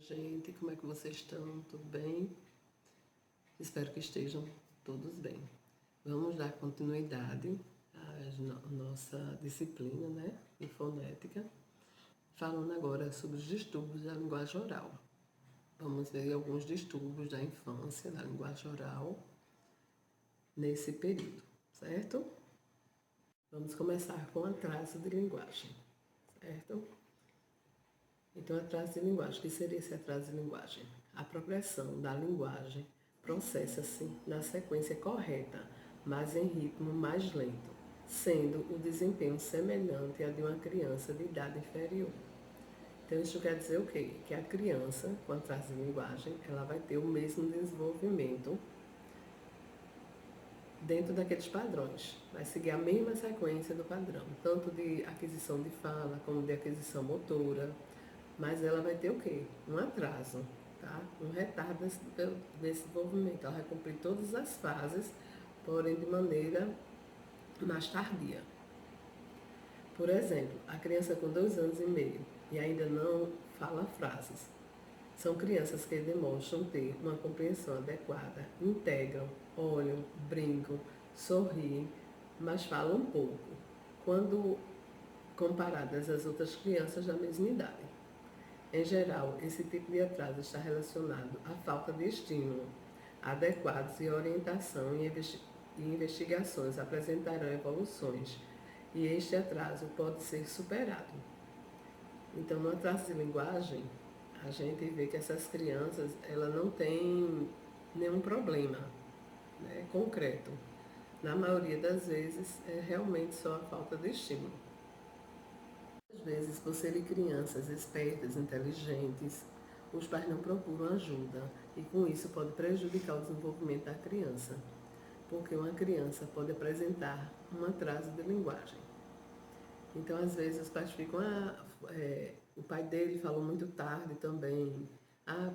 Gente, como é que vocês estão? Tudo bem? Espero que estejam todos bem. Vamos dar continuidade à nossa disciplina, né, de fonética, falando agora sobre os distúrbios da linguagem oral. Vamos ver alguns distúrbios da infância, da linguagem oral, nesse período, certo? Vamos começar com atraso de linguagem, certo? Então, atraso de linguagem. O que seria esse atraso de linguagem? A progressão da linguagem processa-se na sequência correta, mas em ritmo mais lento, sendo o desempenho semelhante ao de uma criança de idade inferior. Então, isso quer dizer o quê? Que a criança, com atraso de linguagem, ela vai ter o mesmo desenvolvimento dentro daqueles padrões. Vai seguir a mesma sequência do padrão, tanto de aquisição de fala como de aquisição motora, mas ela vai ter o quê? Um atraso, tá? Um retardo desse desenvolvimento. Ela vai cumprir todas as fases, porém de maneira mais tardia. Por exemplo, a criança com 2 anos e meio e ainda não fala frases. São crianças que demonstram ter uma compreensão adequada, integram, olham, brincam, sorriem, mas falam pouco, quando comparadas às outras crianças da mesma idade. Em geral, esse tipo de atraso está relacionado à falta de estímulo adequados e orientação e investigações apresentarão evoluções e este atraso pode ser superado. Então, no atraso de linguagem, a gente vê que essas crianças ela não têm nenhum problema, né, concreto. Na maioria das vezes, é realmente só a falta de estímulo. Às vezes, por serem crianças espertas, inteligentes, os pais não procuram ajuda e com isso pode prejudicar o desenvolvimento da criança, porque uma criança pode apresentar um atraso de linguagem. Então, às vezes, os pais ficam, o pai dele falou muito tarde também,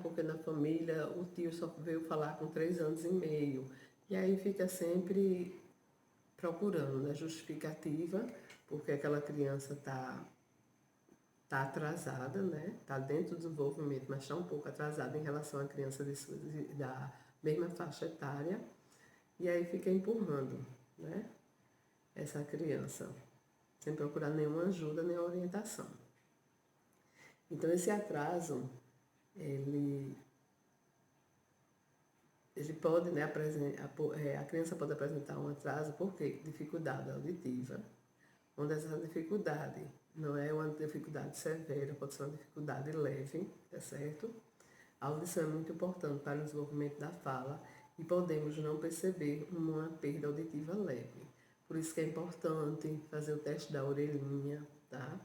porque na família o tio só veio falar com 3 anos e meio. E aí fica sempre procurando, né, justificativa, porque aquela criança tá atrasada, né? Está dentro do desenvolvimento, mas está um pouco atrasada em relação à criança da mesma faixa etária. E aí fica empurrando, né? Essa criança, sem procurar nenhuma ajuda nem orientação. Então, esse atraso, ele pode, né, a criança pode apresentar um atraso por quê? Dificuldade auditiva, onde essa dificuldade não é uma dificuldade severa, pode ser uma dificuldade leve, tá certo? A audição é muito importante para o desenvolvimento da fala e podemos não perceber uma perda auditiva leve. Por isso que é importante fazer o teste da orelhinha, tá?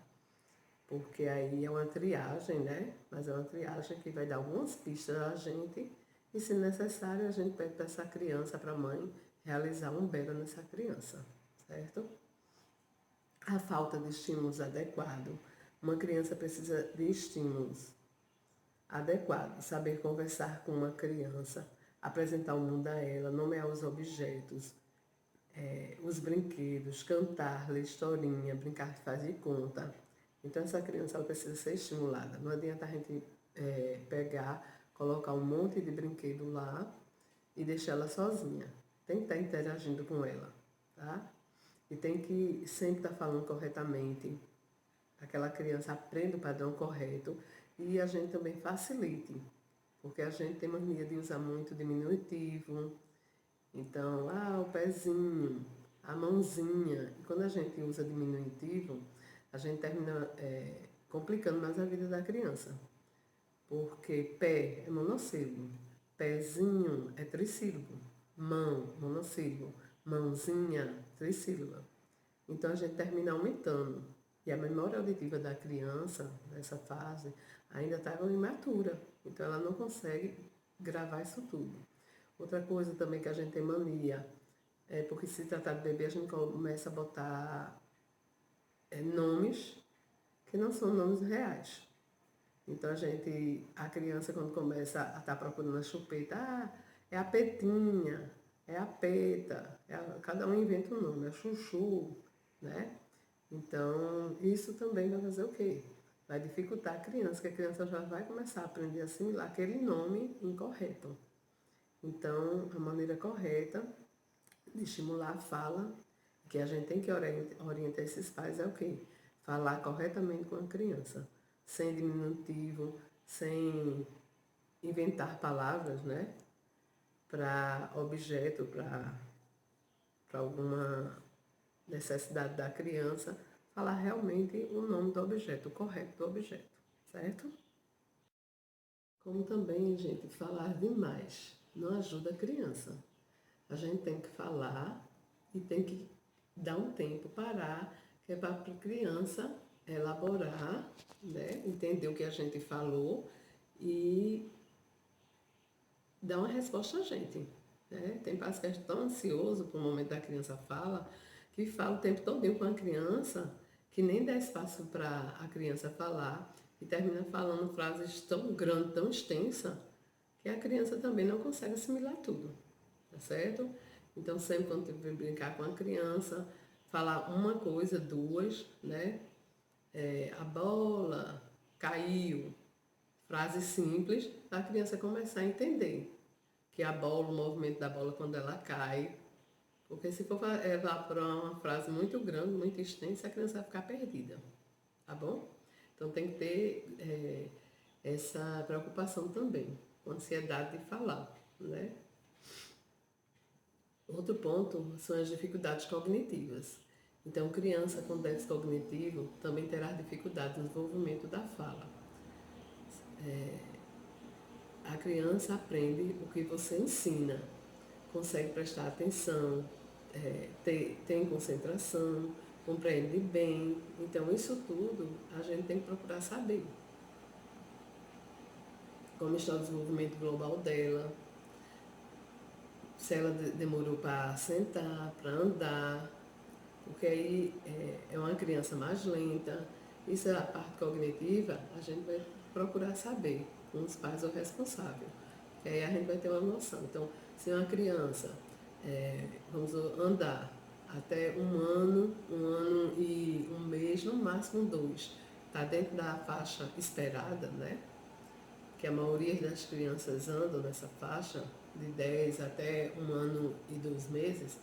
Porque aí é uma triagem, né? Mas é uma triagem que vai dar algumas pistas a gente e, se necessário, a gente pede para essa criança, para a mãe, realizar um belo nessa criança, certo? A falta de estímulos adequados. Uma criança precisa de estímulos adequados. Saber conversar com uma criança, apresentar o mundo a ela, nomear os objetos, os brinquedos, cantar, ler historinha, brincar de faz de conta. Então, essa criança ela precisa ser estimulada. Não adianta a gente pegar, colocar um monte de brinquedo lá e deixar ela sozinha. Tem que estar interagindo com ela, tá? E tem que sempre estar falando corretamente. Aquela criança aprenda o padrão correto e a gente também facilite, porque a gente tem mania de usar muito diminutivo. Então, o pezinho, a mãozinha. E quando a gente usa diminutivo, a gente termina complicando mais a vida da criança, porque pé é monossílabo, pezinho é trissílabo, mão, monossílabo, mãozinha, trissílaba. Então a gente termina aumentando. E a memória auditiva da criança, nessa fase, ainda está imatura. Então ela não consegue gravar isso tudo. Outra coisa também que a gente tem mania, porque se tratar de bebê, a gente começa a botar nomes que não são nomes reais. Então a criança quando começa a estar procurando a chupeta, é a petinha, é a peta, cada um inventa um nome, é chuchu, né? Então, isso também vai fazer o quê? vai dificultar a criança, que a criança já vai começar a aprender a assimilar aquele nome incorreto. Então, a maneira correta de estimular a fala, que a gente tem que orientar esses pais é o quê? Falar corretamente com a criança, sem diminutivo, sem inventar palavras, né? Para objeto, para alguma necessidade da criança, falar realmente o nome do objeto, o correto do objeto, certo? Como também, gente, falar demais não ajuda a criança. A gente tem que falar e tem que dar um tempo, parar, que é para a criança elaborar, né? Entender o que a gente falou e dar uma resposta a gente. Né? Tem pais que estão ansiosos para o momento da criança fala, que fala o tempo todo com a criança, que nem dá espaço para a criança falar, e termina falando frases tão grandes, tão extensas, que a criança também não consegue assimilar tudo, tá certo? Então, sempre quando tiver brincar com a criança, falar uma coisa, duas, né? A bola caiu, frase simples, para a criança começar a entender que a bola, o movimento da bola quando ela cai, porque se for levar para uma frase muito grande, muito extensa, a criança vai ficar perdida, tá bom? Então tem que ter essa preocupação também, com ansiedade de falar, né? Outro ponto são as dificuldades cognitivas. Então, criança com déficit cognitivo também terá dificuldade no desenvolvimento da fala. A criança aprende o que você ensina, consegue prestar atenção, tem concentração, compreende bem. Então, isso tudo a gente tem que procurar saber. Como está o desenvolvimento global dela, se ela demorou para sentar, para andar, porque aí é uma criança mais lenta. Isso é a parte cognitiva, a gente vai procurar saber com os pais ou responsável. Que aí a gente vai ter uma noção. Então, se uma criança, vamos andar até um ano e um mês, no máximo 2, está dentro da faixa esperada, né? Que a maioria das crianças andam nessa faixa de 10 até 1 ano e 2 meses.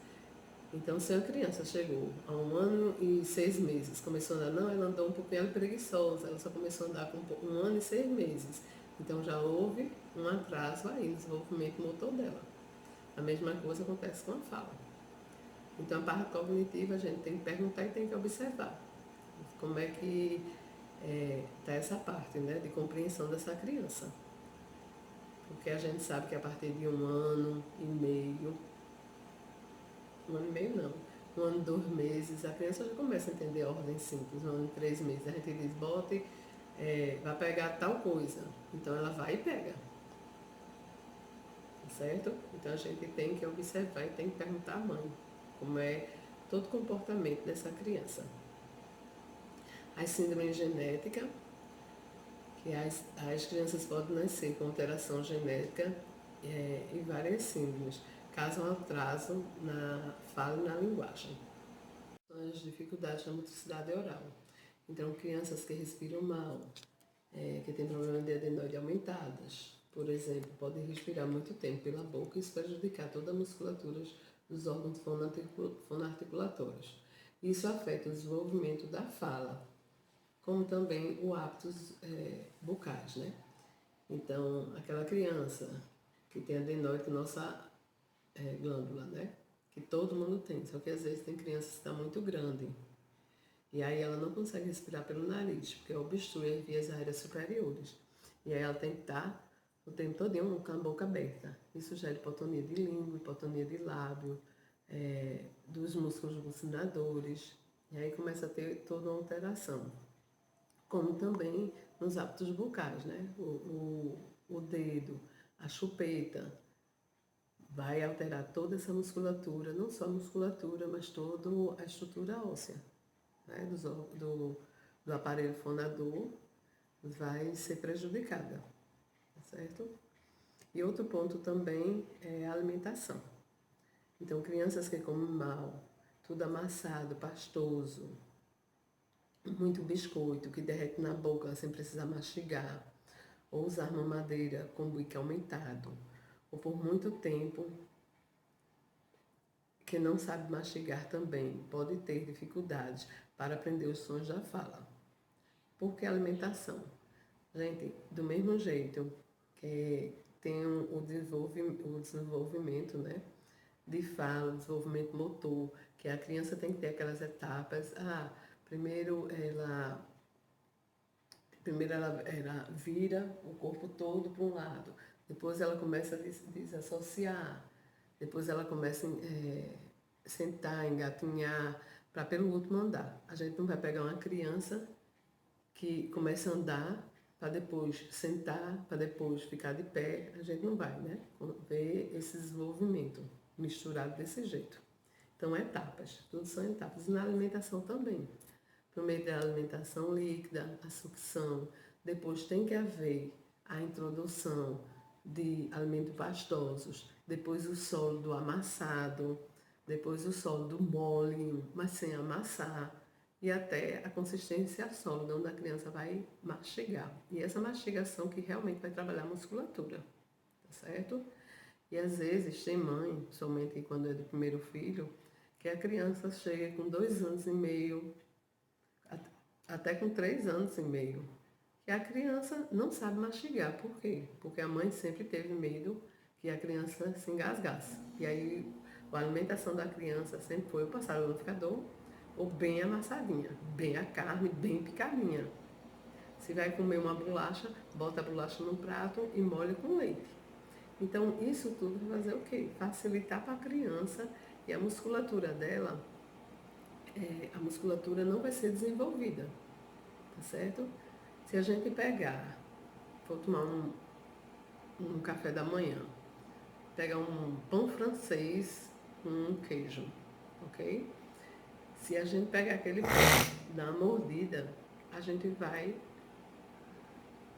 Então, se a criança chegou a 1 ano e 6 meses, começou a andar, não, ela andou um pouquinho preguiçosa, ela só começou a andar com 1 ano e 6 meses. Então, já houve um atraso aí no desenvolvimento motor dela. A mesma coisa acontece com a fala. Então, a parte cognitiva, a gente tem que perguntar e tem que observar como é que está essa parte, né, de compreensão dessa criança. Porque a gente sabe que a partir de 1 ano e meio, 1 ano e meio não, 1 ano e 2 meses, a criança já começa a entender ordem simples. 1 ano e 3 meses, a gente diz, bote, vai pegar tal coisa. Então ela vai e pega. Tá certo? Então a gente tem que observar e tem que perguntar à mãe como é todo o comportamento dessa criança. As síndromes genéticas, que as crianças podem nascer com alteração genética e várias síndromes, causam atraso na fala e na linguagem. As dificuldades na motricidade oral. Então, crianças que respiram mal, que têm problema de adenoide aumentadas, por exemplo, podem respirar muito tempo pela boca e isso prejudicar toda a musculatura dos órgãos fonoarticulatórios. Isso afeta o desenvolvimento da fala, como também o hábitos bucais, né? Então, aquela criança que tem adenoide, nossa glândula, né? Que todo mundo tem, só que às vezes tem crianças que estão muito grande. E aí ela não consegue respirar pelo nariz, porque obstrui as vias aéreas superiores. E aí ela tem que estar o tempo todo com a boca aberta. Isso gera hipotonia de língua, hipotonia de lábio, dos músculos glucinadores. E aí começa a ter toda uma alteração. Como também nos hábitos bucais, né? O dedo, a chupeta, vai alterar toda essa musculatura, não só a musculatura, mas toda a estrutura óssea, né? do aparelho fonador, vai ser prejudicada, tá certo? E outro ponto também é a alimentação. Então, crianças que comem mal, tudo amassado, pastoso, muito biscoito que derrete na boca sem precisar mastigar, ou usar mamadeira com bico aumentado, ou por muito tempo que não sabe mastigar também, pode ter dificuldades para aprender os sons da fala. Por que alimentação? Gente, do mesmo jeito que tem o desenvolvimento, né, de fala, desenvolvimento motor, que a criança tem que ter aquelas etapas. Primeiro ela vira o corpo todo para um lado, depois ela começa a desassociar, depois ela começa a sentar, engatinhar, para pelo último andar. A gente não vai pegar uma criança que começa a andar para depois sentar, para depois ficar de pé. A gente não vai, né? Ver esse desenvolvimento misturado desse jeito. Então, etapas, tudo são etapas. E na alimentação também. Primeiro da alimentação líquida, a sucção, depois tem que haver a introdução de alimentos pastosos, depois o sólido amassado, depois o sólido mole, mas sem amassar, e até a consistência sólida, onde a criança vai mastigar. E essa mastigação que realmente vai trabalhar a musculatura, tá certo? E às vezes tem mãe, somente quando é do primeiro filho, que a criança chega com 2 anos e meio, até com 3 anos e meio, que a criança não sabe mastigar. Por quê? Porque a mãe sempre teve medo que a criança se engasgasse. E aí a alimentação da criança sempre foi o passar o liquidificador ou bem amassadinha, bem a carne, bem picadinha. Se vai comer uma bolacha, bota a bolacha no prato e molha com leite. Então, isso tudo vai fazer o quê? Facilitar para a criança, e a musculatura dela, a musculatura não vai ser desenvolvida, tá certo? Se a gente pegar, for tomar um café da manhã, pegar um pão francês com um queijo, ok? Se a gente pegar aquele pão, dar uma mordida, a gente vai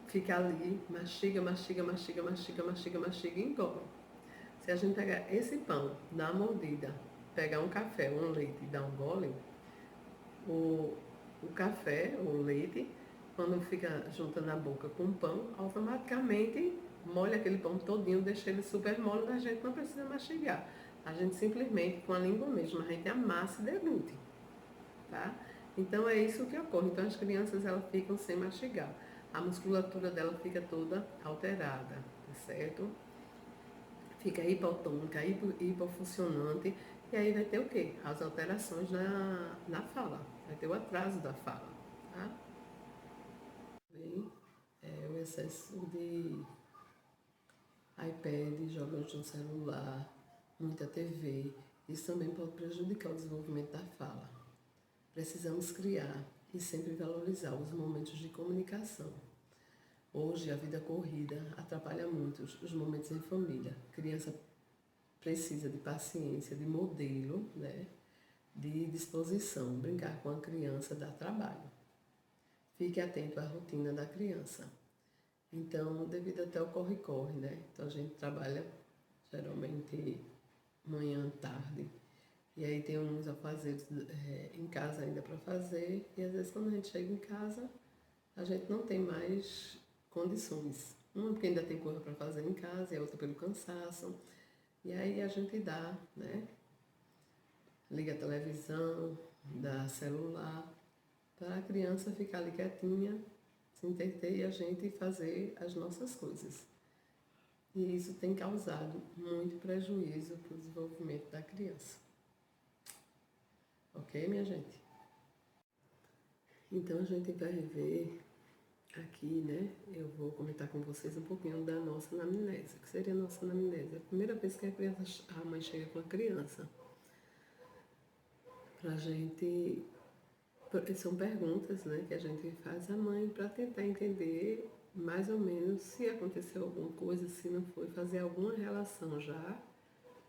ficar ali, mastiga, mastiga, mastiga, mastiga, mastiga, mastiga e engole. Se a gente pegar esse pão, dar uma mordida, pegar um café, um leite e dar um gole, o café, o leite, quando fica juntando na boca com o pão, automaticamente molha aquele pão todinho, deixa ele super mole, a gente não precisa mastigar. A gente simplesmente, com a língua mesmo, a gente amassa e deglute, tá? Então é isso que ocorre. Então as crianças, elas ficam sem mastigar. A musculatura dela fica toda alterada, tá certo? Fica hipotônica, hipofuncionante, e aí vai ter o quê? As alterações na fala, vai ter o atraso da fala, tá? Bem, o excesso de iPad, jogos no celular, muita TV, isso também pode prejudicar o desenvolvimento da fala. Precisamos criar e sempre valorizar os momentos de comunicação. Hoje, a vida corrida atrapalha muito os momentos em família. A criança precisa de paciência, de modelo, né? De disposição. Brincar com a criança dá trabalho. Fique atento à rotina da criança. Então, devido até ao corre-corre, né? Então, a gente trabalha geralmente manhã, tarde. E aí tem uns afazeres em casa ainda para fazer. E às vezes, quando a gente chega em casa, a gente não tem mais condições. Uma porque ainda tem coisa para fazer em casa, e a outra pelo cansaço. E aí a gente dá, né? Liga a televisão, dá celular, para a criança ficar ali quietinha, se entreter e a gente fazer as nossas coisas. E isso tem causado muito prejuízo para o desenvolvimento da criança. Ok, minha gente? Então a gente vai ver aqui, né? Eu vou comentar com vocês um pouquinho da nossa anamnese. O que seria a nossa anamnese? É a primeira vez que a mãe chega com a criança. Pra gente. São perguntas, né, que a gente faz à mãe para tentar entender mais ou menos se aconteceu alguma coisa, se não foi, fazer alguma relação já,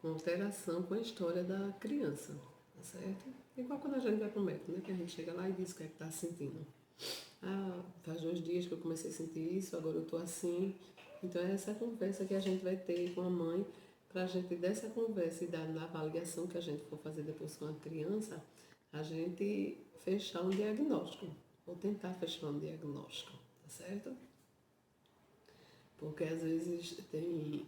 uma alteração com a história da criança, tá certo? Igual quando a gente vai pro médico, né, que a gente chega lá e diz o que é que tá sentindo. Faz 2 dias que eu comecei a sentir isso, agora eu tô assim. Então é essa conversa que a gente vai ter com a mãe, para a gente dessa conversa e da avaliação que a gente for fazer depois com a criança, a gente fechar um diagnóstico, ou tentar fechar um diagnóstico, tá certo? Porque às vezes tem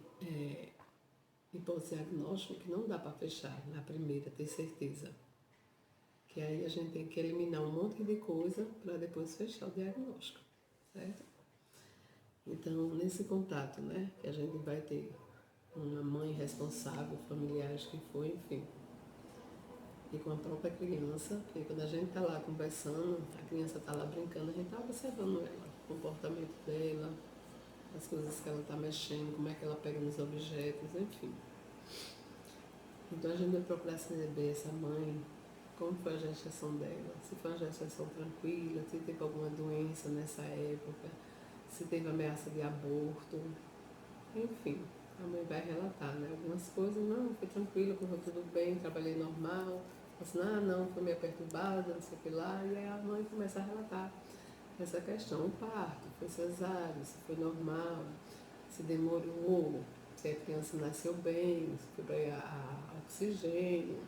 hipótese diagnóstica que não dá para fechar na primeira, ter certeza. Que aí a gente tem que eliminar um monte de coisa para depois fechar o diagnóstico, certo? Então, nesse contato, né, que a gente vai ter uma mãe responsável, familiares que foi, enfim, e com a própria criança, porque quando a gente está lá conversando, a criança está lá brincando, a gente está observando ela, o comportamento dela, as coisas que ela está mexendo, como é que ela pega nos objetos, enfim. Então a gente vai procurar saber essa mãe, como foi a gestação dela, se foi uma gestação tranquila, se teve alguma doença nessa época, se teve ameaça de aborto, enfim. A mãe vai relatar, né? Algumas coisas, não, foi tranquilo, correu tudo bem, trabalhei normal. Assim, não, foi meio perturbada, não sei o que lá. E aí a mãe começa a relatar essa questão. O parto, foi cesárea, se foi normal, se demorou, se a criança nasceu bem, se foi para oxigênio,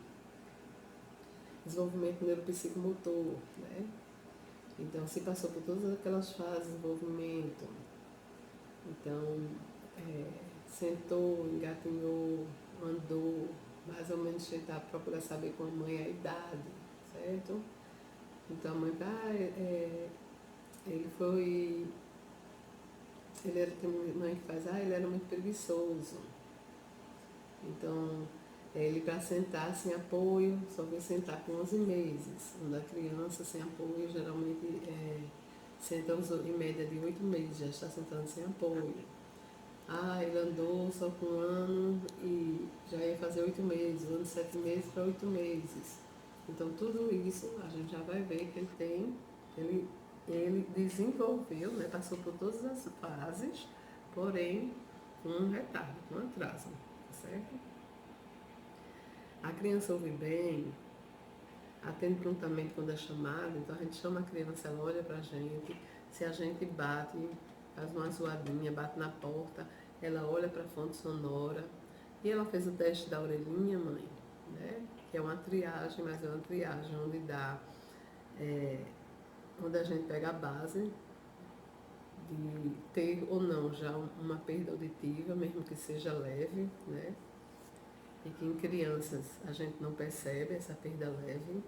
desenvolvimento neuropsicomotor, né? Então, se passou por todas aquelas fases de desenvolvimento. Então, sentou, engatinhou, andou, mais ou menos tentar procurar saber com a mãe a idade, certo? Então a mãe, ele foi, ele era, tem mãe que faz, ele era muito preguiçoso. Então, ele para sentar sem apoio, só veio sentar com 11 meses. Quando a criança sem apoio, geralmente senta em média de 8 meses, já está sentando sem apoio. Ele andou só com 1 ano e já ia fazer 8 meses, 1 ano, 7 meses para 8 meses. Então tudo isso a gente já vai ver que ele desenvolveu, né, passou por todas as fases, porém com um retardo, com um atraso, tá certo? A criança ouve bem, atende prontamente quando é chamada, então a gente chama a criança, ela olha pra gente, se a gente bate, faz uma zoadinha, bate na porta, ela olha para a fonte sonora. E ela fez o teste da orelhinha, mãe, né? Que é uma triagem, mas é uma triagem onde dá, onde a gente pega a base de ter ou não já uma perda auditiva, mesmo que seja leve, né? E que em crianças a gente não percebe essa perda leve.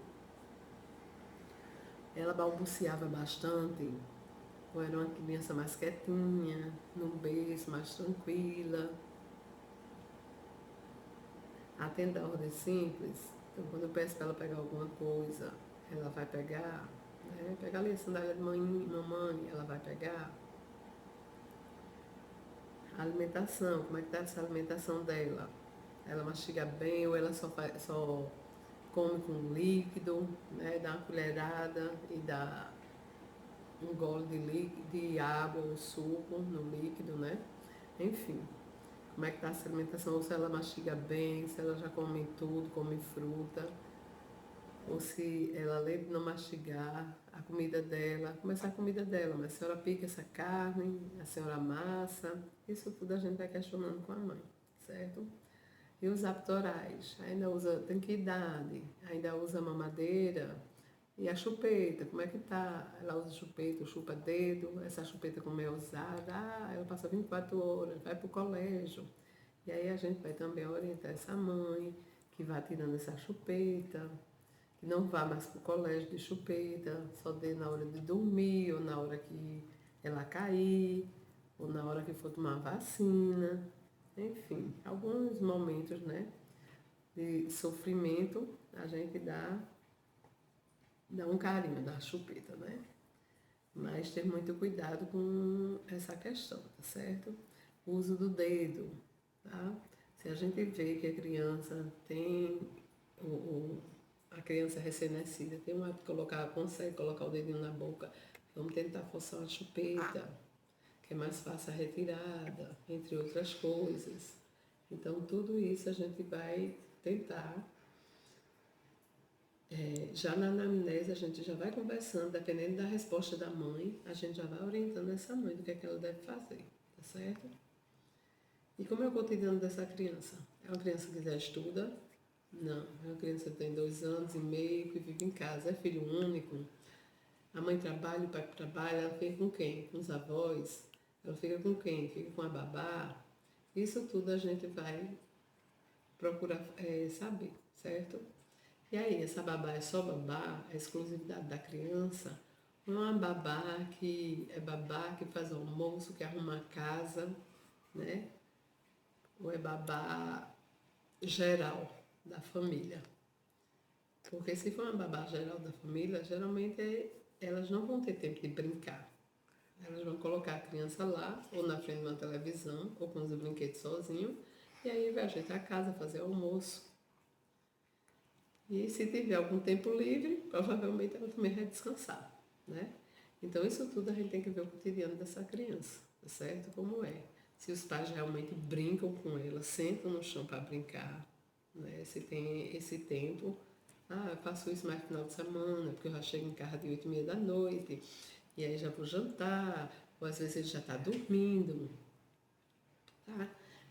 Ela balbuciava bastante, ou era uma criança mais quietinha, num berço, mais tranquila. Atende a ordem simples, então quando eu peço para ela pegar alguma coisa, ela vai pegar, né? Pegar ali a sandália de mamãe, ela vai pegar. A alimentação, como é que está essa alimentação dela? Ela mastiga bem ou ela só come com líquido, né? Dá uma colherada e dá um gole de água ou suco no líquido, né? Enfim, como é que está essa alimentação, ou se ela mastiga bem, se ela já come tudo, come fruta, ou se ela, além de não mastigar a comida dela, começar a comida dela, mas a senhora pica essa carne, a senhora amassa, isso tudo a gente vai questionando com a mãe, certo? E os aptorais, ainda usa, tem que idade, ainda usa mamadeira, e a chupeta, como é que tá? Ela usa chupeta, chupa dedo, essa chupeta como é usada, ela passa 24 horas, vai para o colégio. E aí a gente vai também orientar essa mãe, que vai tirando essa chupeta, que não vá mais para o colégio de chupeta, só dê na hora de dormir, ou na hora que ela cair, ou na hora que for tomar vacina. Enfim, alguns momentos, né, de sofrimento, a gente dá um carinho, dá chupeta, né? Mas ter muito cuidado com essa questão, tá certo? O uso do dedo, tá? Se a gente vê que a criança tem, a criança recém-nascida tem um hábito de consegue colocar o dedinho na boca, vamos tentar forçar uma chupeta, que é mais fácil a retirada, entre outras coisas. Então, tudo isso a gente vai tentar. Já na anamnese, a gente já vai conversando, dependendo da resposta da mãe, a gente já vai orientando essa mãe do que é que ela deve fazer, tá certo? E como é o cotidiano dessa criança? É uma criança que já estuda? Não. É uma criança que tem 2 anos e meio, que vive em casa, é filho único, A mãe trabalha, o pai trabalha, ela fica com quem? Com os avós? Ela fica com quem? Fica com a babá? Isso tudo a gente vai procurar saber, certo? E aí, essa babá é só babá, a exclusividade da criança? Ou é uma babá que é babá que faz o almoço, que arruma a casa, né? Ou é babá geral da família? Porque se for uma babá geral da família, geralmente elas não vão ter tempo de brincar. Elas vão colocar a criança lá, ou na frente de uma televisão, ou com os brinquedos sozinho, e aí vai ajeitar a casa, fazer almoço. E se tiver algum tempo livre, provavelmente ela também vai descansar, né? Então isso tudo a gente tem que ver o cotidiano dessa criança, tá certo? Como é. Se os pais realmente brincam com ela, sentam no chão para brincar, né? Se tem esse tempo, eu faço isso mais no final de semana, porque eu já chego em casa de 8h30 da noite, e aí já vou jantar, ou às vezes ele já está dormindo, tá?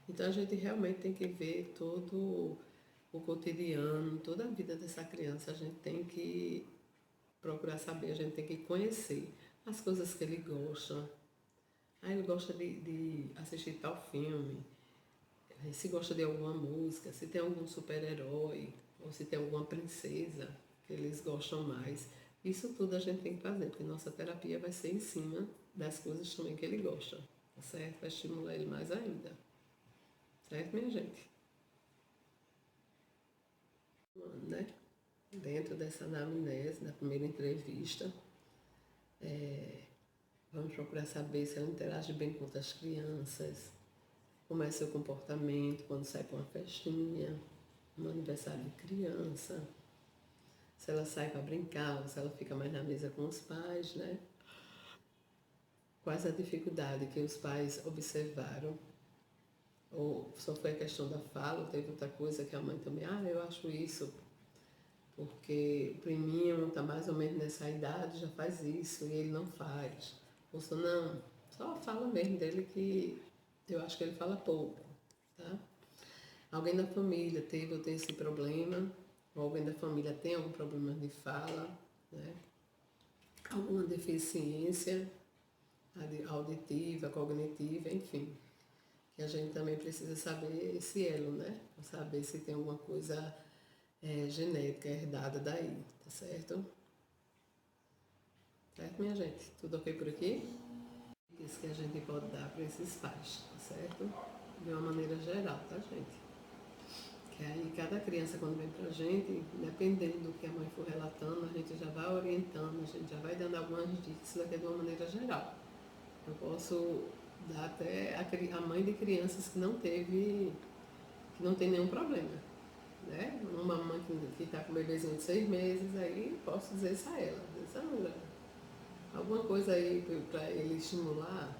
Então a gente realmente tem que ver todo o cotidiano, toda a vida dessa criança, a gente tem que procurar saber, a gente tem que conhecer as coisas que ele gosta. Ele gosta de assistir tal filme, se gosta de alguma música, se tem algum super-herói, ou se tem alguma princesa que eles gostam mais. Isso tudo a gente tem que fazer, porque nossa terapia vai ser em cima das coisas também que ele gosta, tá certo? Vai estimular ele mais ainda. Certo, minha gente? Né? Dentro dessa anamnese, da primeira entrevista, vamos procurar saber se ela interage bem com outras crianças, como é seu comportamento quando sai para uma festinha, um aniversário de criança, se ela sai para brincar ou se ela fica mais na mesa com os pais, né? Quais a dificuldade que os pais observaram, ou só foi a questão da fala, ou teve outra coisa que a mãe também, eu acho isso, porque o priminho está mais ou menos nessa idade, já faz isso e ele não faz. Ou só não, só fala mesmo dele que eu acho que ele fala pouco, tá? Alguém da família teve ou tem esse problema, ou alguém da família tem algum problema de fala, né? Alguma deficiência auditiva, cognitiva, enfim. Que a gente também precisa saber esse elo, né? Para saber se tem alguma coisa genética herdada daí, tá certo? Certo, minha gente? Tudo ok por aqui? Isso que a gente pode dar para esses pais, tá certo? De uma maneira geral, tá, gente? Que aí cada criança quando vem pra gente, dependendo do que a mãe for relatando, a gente já vai orientando, a gente já vai dando algumas dicas, isso daqui é de uma maneira geral. Eu posso dar até a mãe de crianças que não tem nenhum problema, né? Uma mãe que está com um bebezinho de 6 meses, aí posso dizer isso a ela, alguma coisa aí para ele estimular,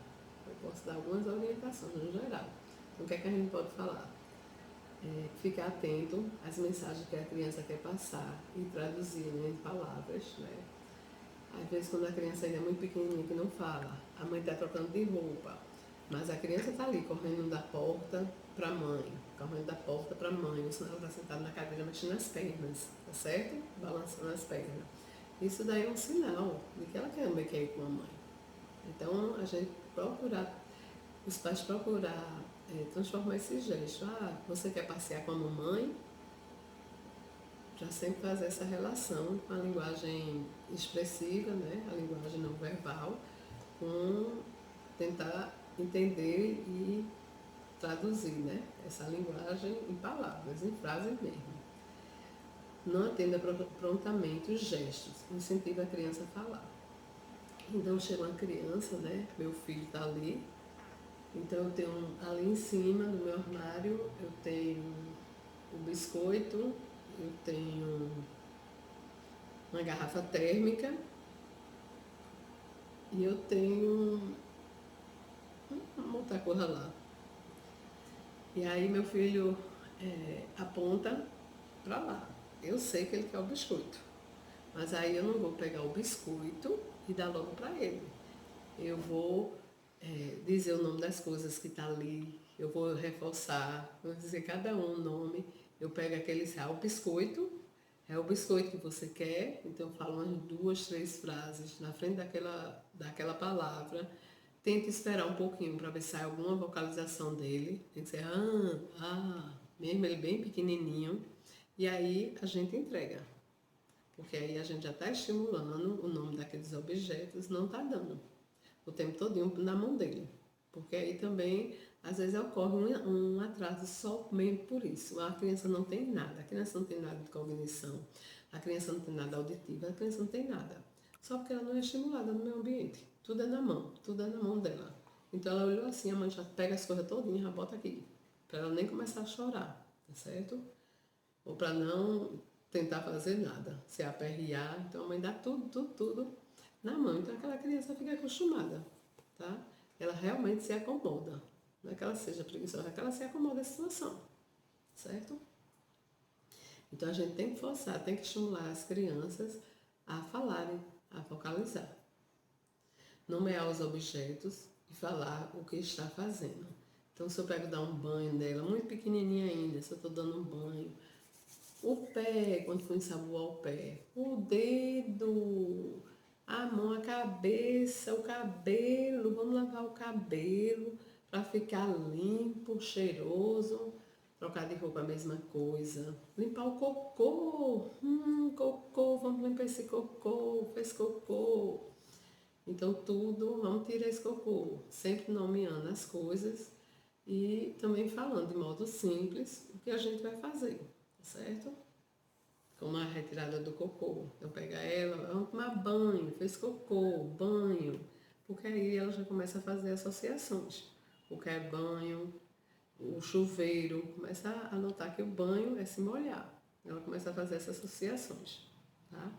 eu posso dar algumas orientações no geral. Então o que é que a gente pode falar? Ficar atento às mensagens que a criança quer passar e traduzir, né, em palavras, né? Às vezes quando a criança ainda é muito pequenininha que não fala, a mãe está trocando de roupa, mas a criança está ali correndo da porta para a mãe, correndo da porta para a mãe, ou senão ela está sentada na cadeira mexendo as pernas, tá certo? Balançando as pernas. Isso daí é um sinal de que ela também quer ir com a mãe. Então a gente procurar, os pais procurar transformar esse gesto. Você quer passear com a mamãe? Para sempre fazer essa relação com a linguagem expressiva, né? A linguagem não verbal, com tentar entender e traduzir, né? Essa linguagem em palavras, em frases mesmo. Não atenda prontamente os gestos, incentiva a criança a falar. Então chega uma criança, né? Meu filho está ali, então eu tenho ali em cima do meu armário, eu tenho o biscoito, eu tenho uma garrafa térmica e eu tenho uma outra coisa lá. E aí meu filho aponta para lá. Eu sei que ele quer o biscoito, mas aí eu não vou pegar o biscoito e dar logo para ele. Eu vou dizer o nome das coisas que está ali, eu vou reforçar, vou dizer cada um o nome. Eu pego aquele o biscoito, É o biscoito que você quer, então eu falo umas 2, 3 frases na frente daquela palavra. Tenta esperar um pouquinho para ver se sai alguma vocalização dele. Tem que ser mesmo ele bem pequenininho. E aí a gente entrega. Porque aí a gente já está estimulando o nome daqueles objetos, não está dando o tempo todinho na mão dele. Porque aí também, às vezes, ocorre um atraso somente por isso. A criança não tem nada, a criança não tem nada de cognição, a criança não tem nada auditiva, a criança não tem nada. Só porque ela não é estimulada no meio ambiente. Tudo é na mão, tudo é na mão dela. Então ela olhou assim, a mãe já pega as coisas todinhas e já bota aqui. Para ela nem começar a chorar, tá certo? Ou para não tentar fazer nada. Se aperrear, então a mãe dá tudo na mão. Então aquela criança fica acostumada, tá? Ela realmente se acomoda. Não é que ela seja preguiçosa, é que ela se acomoda à situação, certo? Então a gente tem que forçar, tem que estimular as crianças a falarem, a vocalizar. Nomear os objetos e falar o que está fazendo. Então se eu pego dar um banho nela, muito pequenininha ainda, se eu estou dando um banho, o pé, quando for ensaboar o pé, o dedo, a mão, a cabeça, o cabelo, vamos lavar o cabelo para ficar limpo, cheiroso. Trocar de roupa a mesma coisa. Limpar o cocô, vamos limpar esse cocô, fez cocô. Então tudo, vamos tirar esse cocô. Sempre nomeando as coisas e também falando de modo simples o que a gente vai fazer, certo? Como a retirada do cocô. Então pega ela, vamos tomar banho, fez cocô, banho, porque aí ela já começa a fazer associações. O que é banho, o chuveiro, começa a notar que o banho é se molhar. Ela começa a fazer essas associações, tá?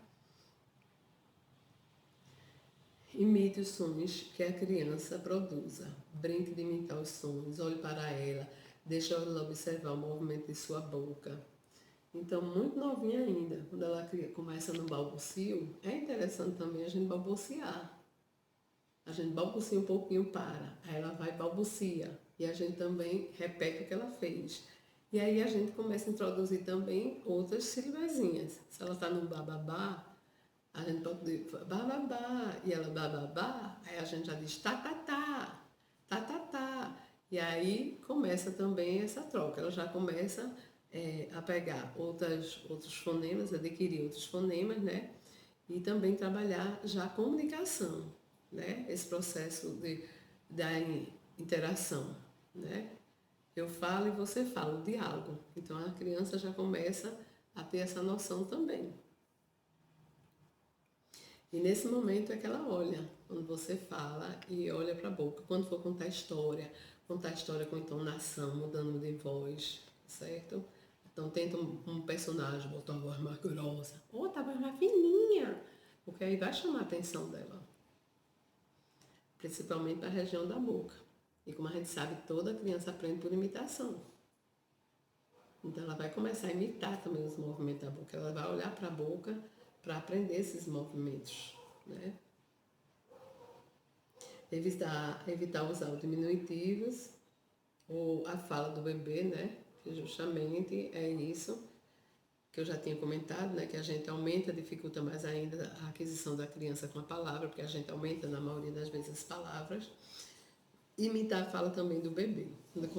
Imite os sons que a criança produza. Brinque de imitar os sons, olhe para ela, deixe ela observar o movimento de sua boca. Então, muito novinha ainda, quando ela começa no balbucio, é interessante também a gente balbuciar. A gente balbucia um pouquinho, para, aí ela vai e balbucia. E a gente também repete o que ela fez. E aí a gente começa a introduzir também outras sílabazinhas. Se ela está no bababá, a gente pode dizer bababá, e ela bababá, aí a gente já diz tá, tá, tá, tá. E aí começa também essa troca. Ela já começa a pegar outros fonemas, adquirir outros fonemas, né? E também trabalhar já a comunicação, né? Esse processo da interação, né? Eu falo e você fala, o diálogo. Então a criança já começa a ter essa noção também. E nesse momento é que ela olha, quando você fala e olha para a boca. Quando for contar a história com entonação, mudando de voz, certo? Então tenta um personagem botar uma voz mais grossa, outra voz mais fininha, porque aí vai chamar a atenção dela. Principalmente na região da boca. E como a gente sabe, toda criança aprende por imitação. Então ela vai começar a imitar também os movimentos da boca. Ela vai olhar para a boca para aprender esses movimentos, né? Evitar usar os diminutivos ou a fala do bebê, né? Que justamente é isso que eu já tinha comentado, né? Que a gente aumenta, dificulta mais ainda a aquisição da criança com a palavra, porque a gente aumenta na maioria das vezes as palavras. Imitar a fala também do bebê. Quando ele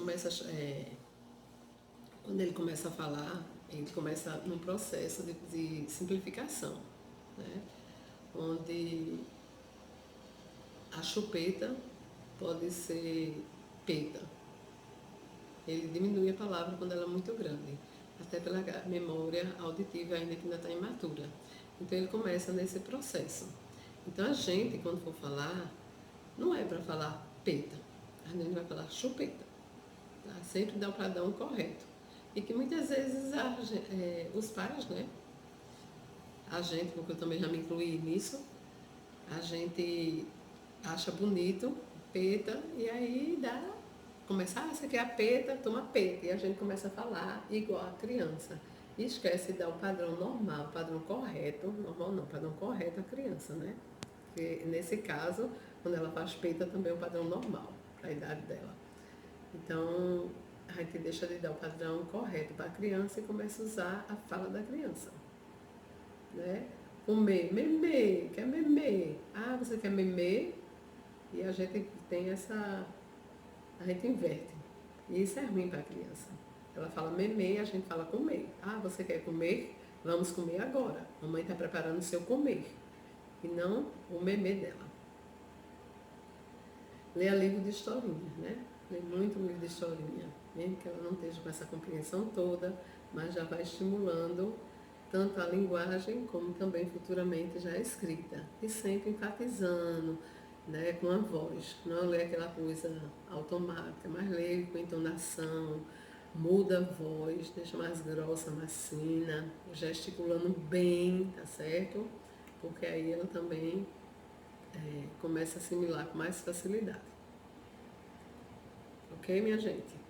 começa a falar, ele começa num processo de simplificação, né? Onde a chupeta pode ser peta. Ele diminui a palavra quando ela é muito grande, até pela memória auditiva ainda que ainda está imatura. Então ele começa nesse processo. Então a gente, quando for falar, não é para falar peta, a gente vai falar chupeta. Tá? Sempre dá o padrão correto. E que muitas vezes os pais, né? A gente, porque eu também já me incluí nisso, a gente acha bonito, peta, e aí começa, essa aqui é a peta, toma peta, e a gente começa a falar igual a criança. E esquece de dar o padrão normal, o padrão correto, normal não, o padrão correto à criança, né? Porque nesse caso, quando ela faz peta, também é o padrão normal, para a idade dela. Então, a gente deixa de dar o padrão correto para a criança e começa a usar a fala da criança. né? Comer, memê, quer memê. Ah, você quer memê? E a gente tem essa... A gente inverte. E isso é ruim para a criança. Ela fala memê e a gente fala comer. Ah, você quer comer? Vamos comer agora. Mamãe está preparando o seu comer. E não o memê dela. Leia livro de historinha, né? Lê muito livro de historinha. Mesmo que ela não esteja com essa compreensão toda, mas já vai estimulando tanto a linguagem como também futuramente já a escrita. E sempre enfatizando, né, com a voz. Não lê aquela coisa automática, mas lê com entonação, muda a voz, deixa mais grossa, mais fina, gesticulando bem, tá certo? Porque aí ela também começa a assimilar com mais facilidade. Ok, minha gente?